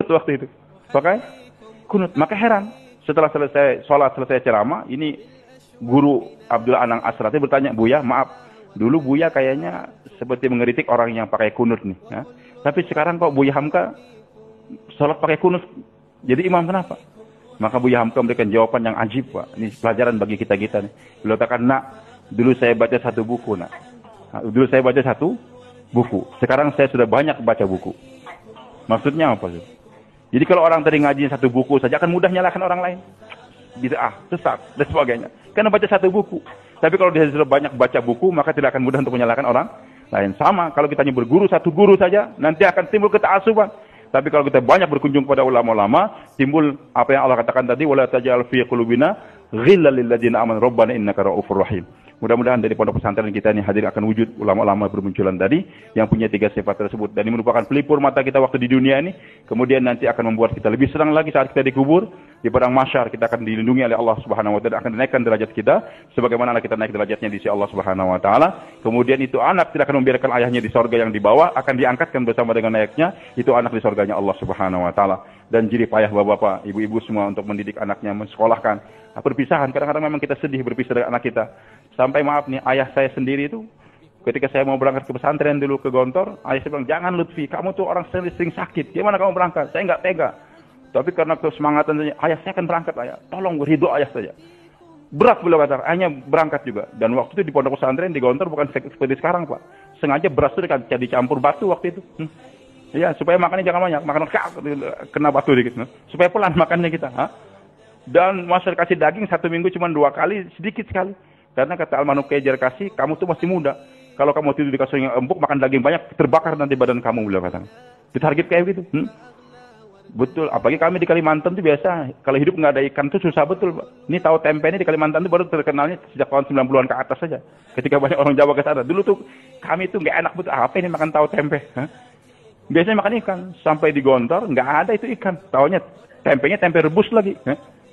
waktu itu. Pakai kunut. Maka heran. Setelah selesai sholat, selesai ceramah, ini guru Abdullah Anang Asrati bertanya, Buya, maaf, dulu Buya kayaknya seperti mengeritik orang yang pakai kunut nih. Ya. Tapi sekarang kok Buya Hamka sholat pakai kunut. Jadi imam kenapa? Maka Buya Hamka memberikan jawaban yang ajib, Pak. Ini pelajaran bagi kita-kita nih. Beliau katakan, nak, dulu saya baca satu buku, nak. Dulu saya baca satu buku. Sekarang saya sudah banyak baca buku. Maksudnya apa sih? Jadi kalau orang tadi ngaji satu buku saja akan mudah nyalahkan orang lain. Bid'ah, sesat, dan sebagainya. Karena baca satu buku. Tapi kalau dia sudah banyak baca buku, maka tidak akan mudah untuk menyalahkan orang lain. Sama, kalau kita nyebut guru, satu guru saja, nanti akan timbul keta'asuban. Tapi kalau kita banyak berkunjung pada ulama-ulama, timbul apa yang Allah katakan tadi, wala taj'al fi qulubina ghillal lil ladzina amanu rabbana innaka ra'ufur rahim. Mudah-mudahan dari pondok pesantren kita ini hadir akan wujud ulama-ulama bermunculan tadi yang punya 3 sifat tersebut, dan ini merupakan pelipur mata kita waktu di dunia ini, kemudian nanti akan membuat kita lebih senang lagi saat kita dikubur di padang mahsyar. Kita akan dilindungi oleh Allah Subhanahu wa taala, akan dinaikkan derajat kita sebagaimana kita naik derajatnya di sisi Allah Subhanahu wa taala. Kemudian itu anak tidak akan membiarkan ayahnya di sorga yang di bawah, akan diangkatkan bersama dengan ayahnya, itu anak di sorganya Allah Subhanahu wa taala. Dan jerih payah bapak-bapak, ibu-ibu semua untuk mendidik anaknya, mensekolahkan. Perpisahan, kadang-kadang memang kita sedih berpisah dengan anak kita. Sampai maaf nih, ayah saya sendiri itu, ketika saya mau berangkat ke pesantren dulu ke Gontor, ayah saya bilang, jangan Lutfi, kamu tuh orang sering sakit, gimana kamu berangkat? Saya nggak tega. Tapi karena kesemangatan saja, ayah saya akan berangkat, ayah. Tolong ridho ayah saja. Berat beliau kata, ayahnya berangkat juga. Dan waktu itu di pondok pesantren di Gontor bukan seperti sekarang, Pak. Sengaja beras itu dicampur batu waktu itu. Ya, supaya makannya jangan banyak, makan kena batu dikit. Supaya pelan makannya kita. Dan masyarakat kasih daging 1 minggu cuma 2 kali, sedikit sekali. Karena kata almarhum Kejar kasih, kamu tuh masih muda. Kalau kamu tidur di kasur yang empuk, makan daging banyak, terbakar nanti badan kamu, beliau kata. Ditarget kayak gitu. Betul, apalagi kami di Kalimantan tuh biasa, kalau hidup nggak ada ikan tuh susah betul, Pak. Ini tahu tempe ini di Kalimantan tuh baru terkenalnya sejak tahun 90-an ke atas saja. Ketika banyak orang Jawa ke sana. Dulu tuh kami tuh nggak enak betul, apa ini makan tahu tempe. Biasanya makan ikan, sampai di Gontor nggak ada itu ikan. Taunya tempenya tempe rebus lagi.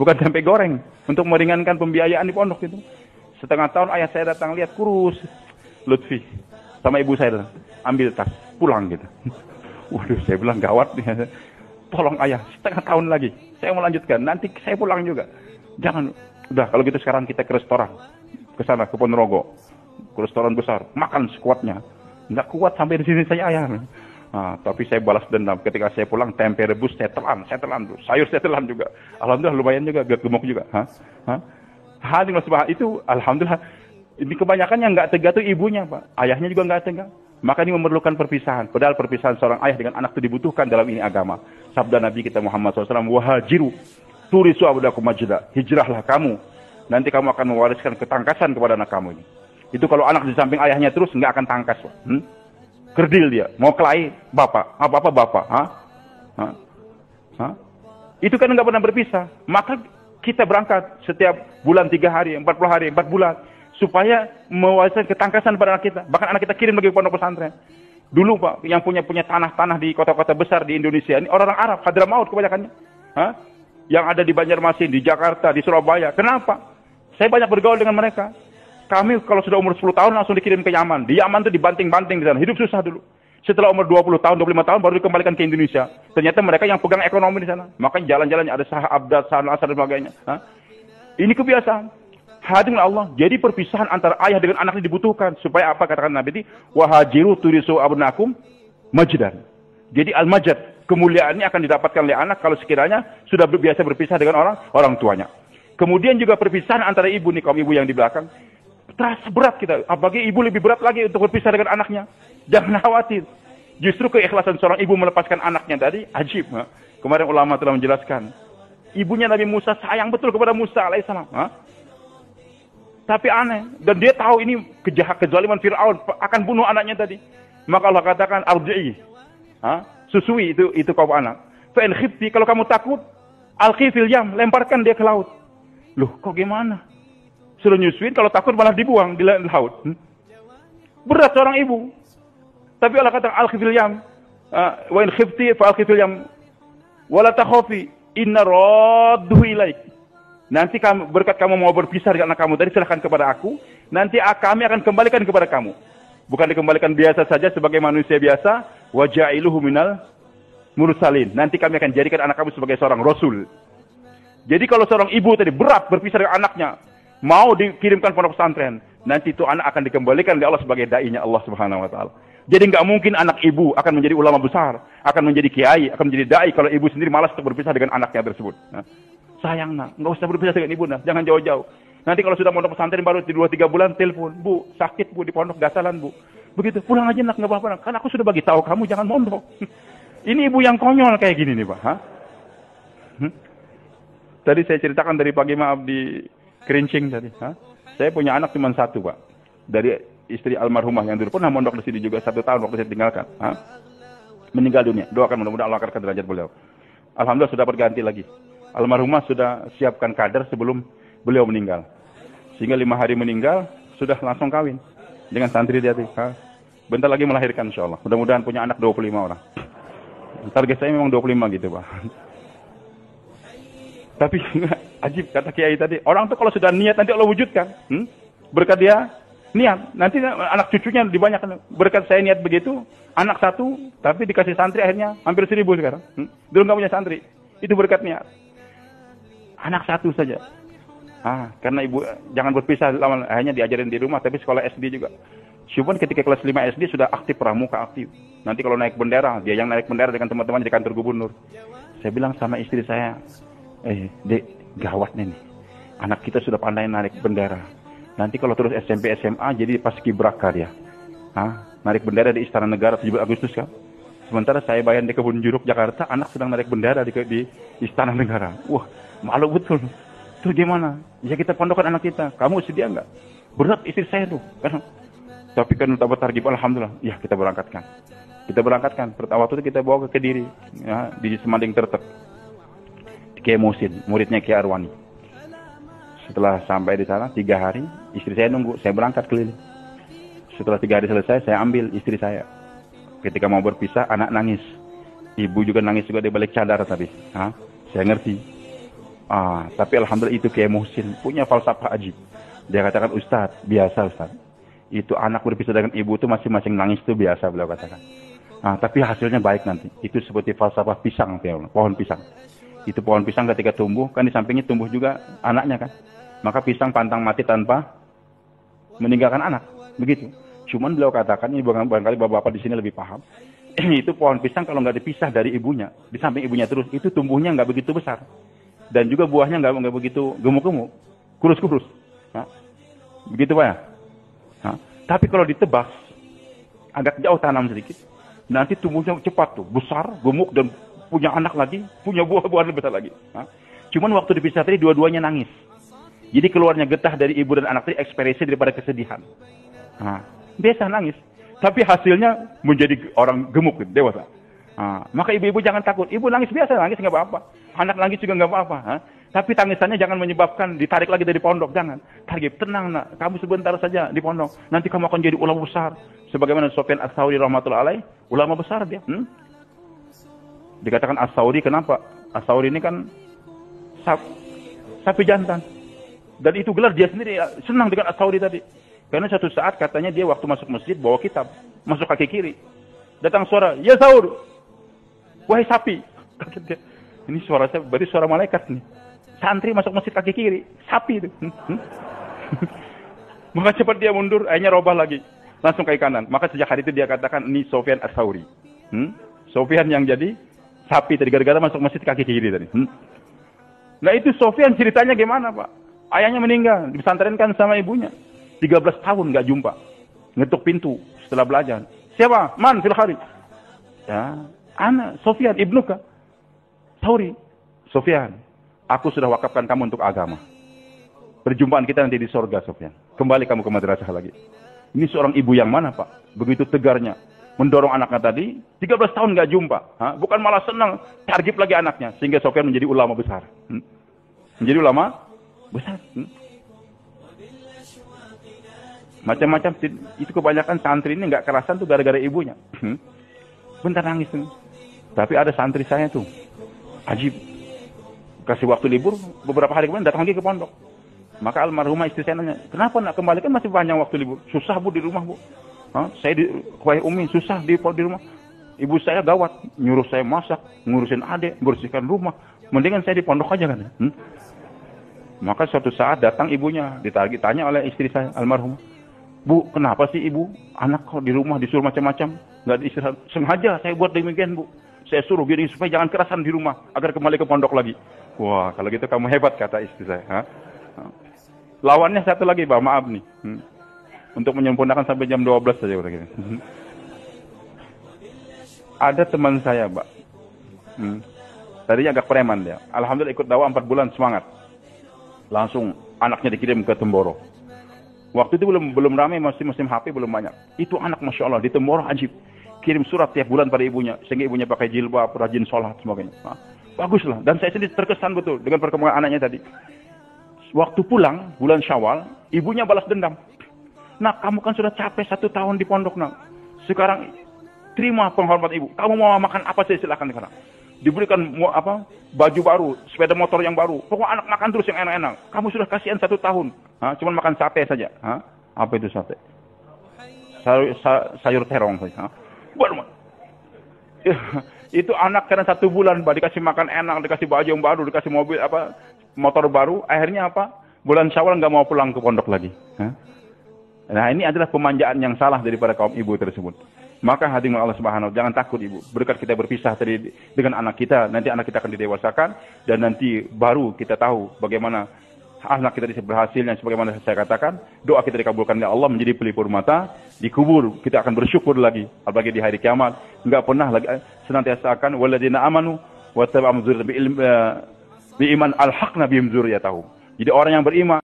Bukan tempe goreng, untuk meringankan pembiayaan di pondok itu. Setengah tahun ayah saya datang lihat kurus, Lutfi sama ibu saya datang, ambil tas, pulang gitu. Waduh, saya bilang gawat nih. Tolong ayah, setengah tahun lagi, saya mau lanjutkan, nanti saya pulang juga. Jangan, udah kalau gitu sekarang kita ke restoran, ke sana, ke Ponorogo, ke restoran besar, makan sekuatnya. Nggak kuat sampai di sini saya ayah. Tapi saya balas dendam. Ketika saya pulang, tempe rebus saya telan sayur saya telan juga. Alhamdulillah lumayan juga, gemuk juga. Hadir Mas itu, alhamdulillah. Ini kebanyakan yang nggak tega tuh ibunya, Pak. Ayahnya juga nggak tega. Maka ini memerlukan perpisahan. Padahal perpisahan seorang ayah dengan anak itu dibutuhkan dalam ini agama. Sabda Nabi kita Muhammad SAW, wahajiru turisu abdakum majda. Hijrahlah kamu. Nanti kamu akan mewariskan ketangkasan kepada anak kamu ini. Itu kalau anak di samping ayahnya terus nggak akan tangkas, Pak. Kerdil dia, mau kelahi bapak, apa-apa bapak. Itu kan nggak pernah berpisah. Maka kita berangkat setiap bulan 3 hari, 40 hari, 4 bulan. Supaya mewariskan ketangkasan pada anak kita. Bahkan anak kita kirim bagi pondok pesantren. Dulu Pak, yang punya tanah-tanah di kota-kota besar di Indonesia, ini orang-orang Arab, Hadramaut kebanyakannya. Yang ada di Banjarmasin, di Jakarta, di Surabaya. Kenapa? Saya banyak bergaul dengan mereka. Kami kalau sudah umur 10 tahun langsung dikirim ke Yaman. Di Yaman itu dibanting-banting di sana. Hidup susah dulu. Setelah umur 20 tahun, 25 tahun baru dikembalikan ke Indonesia. Ternyata mereka yang pegang ekonomi di sana. Makanya jalan-jalannya ada Sah Abdad, Sah Al-Asar dan sebagainya. Ini kebiasaan. Hadirnya Allah. Jadi perpisahan antara ayah dengan anak ini dibutuhkan. Supaya apa katakan Nabi ini? Wahajiru turisu abnakum majdan. Jadi al-majad. Kemuliaan ini akan didapatkan oleh anak kalau sekiranya sudah biasa berpisah dengan orang tuanya. Kemudian juga perpisahan antara ibu nih, kaum ibu yang di belakang. Terasa berat kita, apalagi ibu lebih berat lagi untuk berpisah dengan anaknya. Jangan khawatir. Justru keikhlasan seorang ibu melepaskan anaknya tadi, ajib. Kemarin ulama telah menjelaskan. Ibunya Nabi Musa sayang betul kepada Musa alaihissalam. Tapi aneh. Dan dia tahu ini kezaliman Fir'aun akan bunuh anaknya tadi. Maka Allah katakan, arji'i. Susui itu kaum anak. Fa'in khifti, kalau kamu takut, alqi fil yam, lemparkan dia ke laut. Loh, kok gimana? Suruh nyusuin, kalau takut malah dibuang di laut. Berat seorang ibu. Tapi Allah kata al-khifil yam. Wa in khifti fa al-khifil yam. Wa la takhafi inna radduhu ilaik. Nanti berkat kamu mau berpisah dengan anak kamu tadi, serahkan kepada aku. Nanti kami akan kembalikan kepada kamu. Bukan dikembalikan biasa saja sebagai manusia biasa. Wa ja'iluhu minal mursalin. Nanti kami akan jadikan anak kamu sebagai seorang rasul. Jadi kalau seorang ibu tadi berat berpisah dengan anaknya, mau dikirimkan pondok pesantren, nanti itu anak akan dikembalikan oleh Allah sebagai dai-nya Allah Subhanahu wa taala. Jadi nggak mungkin anak ibu akan menjadi ulama besar, akan menjadi kiai, akan menjadi dai kalau ibu sendiri malas untuk berpisah dengan anaknya tersebut. Nah, sayang nak, nggak usah berpisah dengan ibu nak, jangan jauh-jauh. Nanti kalau sudah pondok pesantren baru 2-3 bulan telepon, Bu, sakit Bu di pondok gasalan Bu. Begitu, pulang aja nak, nggak apa-apa nak. Kan aku sudah bagi tahu kamu jangan mondok. Ini ibu yang konyol kayak gini nih Pak. Tadi saya ceritakan dari pagi maaf di Kerincing tadi. Saya punya anak cuma satu Pak. Dari istri almarhumah yang dulu pernah mondok di sini juga 1 tahun waktu saya tinggalkan. Meninggal dunia. Doakan mudah-mudahan Allah angkat derajat beliau. Alhamdulillah sudah berganti lagi. Almarhumah sudah siapkan kader sebelum beliau meninggal. Sehingga 5 hari meninggal sudah langsung kawin dengan santri dia. Bentar lagi melahirkan insyaallah. Mudah-mudahan punya anak 25 orang. Target saya memang 25 gitu Pak. Tapi ajib kata Kiai tadi, orang tuh kalau sudah niat nanti Allah wujudkan. Berkat dia niat, nanti anak cucunya dibanyakan. Berkat saya niat begitu, anak 1, tapi dikasih santri akhirnya hampir 1000 sekarang. Dulu nggak punya santri, itu berkat niat. Anak 1 saja. Karena ibu jangan berpisah, akhirnya diajarin di rumah, tapi sekolah SD juga. Cuman ketika kelas 5 SD sudah aktif pramuka aktif. Nanti kalau naik bendera, dia yang naik bendera dengan teman-teman di kantor gubernur. Saya bilang sama istri saya, Dek, gawat nih. Anak kita sudah pandai narik bendera. Nanti kalau terus SMP SMA jadi paskibraka dia. Narik bendera di Istana Negara 17 Agustus kan. Sementara saya bayar di Kebun Jeruk Jakarta, anak sedang narik bendera di Istana Negara. Wah, malu betul. Tuh gimana? Ya kita pondokkan anak kita. Kamu sedia enggak? Berat istri saya tuh. Tapi kan tambah targib alhamdulillah. Ya kita berangkatkan. Waktu itu kita bawa ke Kediri, ya, di Semanding Tertek. Kiai Musin, muridnya Kiai Arwani. Setelah sampai di sana 3 hari, istri saya nunggu, saya berangkat keliling. Setelah 3 hari selesai, saya ambil istri saya. Ketika mau berpisah, anak nangis. Ibu juga nangis juga di balik cadar tadi. Saya ngerti. Tapi alhamdulillah itu Kiai Musin punya falsafah ajib. Dia katakan, Ustaz, biasa Ustaz. Itu anak berpisah dengan ibu itu masing-masing nangis itu biasa, beliau katakan. Tapi hasilnya baik nanti. Itu seperti falsafah pisang, pohon pisang. Itu pohon pisang ketika tumbuh, kan di sampingnya tumbuh juga anaknya kan. Maka pisang pantang mati tanpa meninggalkan anak. Begitu. Cuman beliau katakan, ini barangkali bapak-bapak di sini lebih paham. Itu pohon pisang kalau nggak dipisah dari ibunya, di samping ibunya terus, itu tumbuhnya nggak begitu besar. Dan juga buahnya nggak begitu gemuk-gemuk. Kurus-kurus. Begitu Pak ya? Tapi kalau ditebas, agak jauh tanam sedikit, nanti tumbuhnya cepat tuh. Besar, gemuk, dan punya anak lagi, punya buah-buahan lebih besar lagi. Cuman waktu dipisah tadi dua-duanya nangis. Jadi keluarnya getah dari ibu dan anak tadi ekspresi daripada kesedihan. Biasa nangis. Tapi hasilnya menjadi orang gemuk, dewasa. Maka ibu-ibu jangan takut. Ibu nangis biasa, nangis nggak apa-apa. Anak nangis juga nggak apa-apa. Tapi tangisannya jangan menyebabkan ditarik lagi dari pondok. Jangan. Targib, tenang nak. Kamu sebentar saja di pondok. Nanti kamu akan jadi ulama besar. Sebagaimana Sufyan Ats-Tsauri rahmatullahi alaih, ulama besar dia. Dikatakan Ats-Tsauri kenapa? Ats-Tsauri ini kan sapi jantan. Dan itu gelar dia sendiri senang dengan Ats-Tsauri tadi. Karena suatu saat katanya dia waktu masuk masjid bawa kitab. Masuk kaki kiri. Datang suara, ya Saur. Wahai sapi. Kata dia. Ini suara saya, berarti suara malaikat nih. Santri masuk masjid kaki kiri. Sapi itu. Maka cepat dia mundur, akhirnya robah lagi. Langsung kaki kanan. Maka sejak hari itu dia katakan, ini Sufyan Ats-Tsauri. Sufyan yang jadi sapi tadi gara-gara masuk masjid kaki kiri tadi. Nah itu Sufyan ceritanya gimana Pak? Ayahnya meninggal, disantrenkan sama ibunya. 13 tahun nggak jumpa. Ngetuk pintu setelah belajar. Siapa? Man fil kharij. Ya, ana Sufyan ibnuka. Tsauri. Sufyan, aku sudah wakafkan kamu untuk agama. Perjumpaan kita nanti di surga, Sufyan. Kembali kamu ke madrasah lagi. Ini seorang ibu yang mana Pak? Begitu tegarnya. Mendorong anaknya tadi, 13 tahun nggak jumpa. Bukan malah senang, targib lagi anaknya. Sehingga Sufyan menjadi ulama besar. Menjadi ulama besar. Macam-macam. Itu kebanyakan santri ini nggak kerasan tuh gara-gara ibunya. Bentar nangis tuh. Tapi ada santri saya tuh. Ajib. Kasih waktu libur, beberapa hari kemudian datang lagi ke pondok. Maka almarhumah istri saya nanya, kenapa nak kembali? Kan masih panjang waktu libur. Susah Bu di rumah Bu. Saya di Kuai Umi susah di rumah. Ibu saya gawat, nyuruh saya masak, ngurusin adik, bersihkan rumah. Mendingan saya di pondok aja kan. Maka suatu saat datang ibunya, ditanya oleh istri saya, almarhum. Bu, kenapa sih ibu? Anak kok di rumah disuruh macam-macam, nggak diistirahat. Sengaja saya buat demikian, Bu. Saya suruh gini supaya jangan kerasan di rumah, agar kembali ke pondok lagi. Wah, kalau gitu kamu hebat, kata istri saya. Lawannya satu lagi, Pak, maaf nih. Untuk menyempurnakan sampai jam 12 saja udah gitu. Ada teman saya, Pak. Tadinya agak preman dia. Alhamdulillah ikut dakwah 4 bulan semangat. Langsung anaknya dikirim ke Temboro. Waktu itu belum ramai, masih musim HP belum banyak. Itu anak Masya Allah di Temboro ajib. Kirim surat tiap bulan pada ibunya. Sehingga ibunya pakai jilbab, rajin sholat, sebagainya. Baguslah. Dan saya sendiri terkesan betul dengan perkembangan anaknya tadi. Waktu pulang, bulan Syawal, ibunya balas dendam. Nak, kamu kan sudah capek 1 tahun di pondok, nak. Sekarang terima penghormatan ibu. Kamu mau makan apa saya silakan sekarang. Diberikan baju baru, sepeda motor yang baru. Pokoknya anak makan terus yang enak-enak. Kamu sudah kasihan 1 tahun. Cuma makan sate saja. Apa itu sate? Sayur terong saja. Itu anak karena 1 bulan, dikasih makan enak, dikasih baju yang baru, dikasih mobil motor baru. Akhirnya bulan Syawal nggak mau pulang ke pondok lagi. Nah, ini adalah pemanjaan yang salah daripada kaum ibu tersebut. Maka hadirin Allah Subhanahu wa ta'ala, jangan takut ibu. Berkat kita berpisah tadi dengan anak kita, nanti anak kita akan didewasakan dan nanti baru kita tahu bagaimana anak kita bisa berhasilnya. Sebagaimana saya katakan, doa kita dikabulkan oleh Allah menjadi pelipur mata, dikubur kita akan bersyukur lagi, apalagi di hari kiamat. Enggak pernah lagi senantiasa akan walladzina amanu wa tabi'u bi iman alhaqna bihim dzurriyyatahum. Jadi orang yang beriman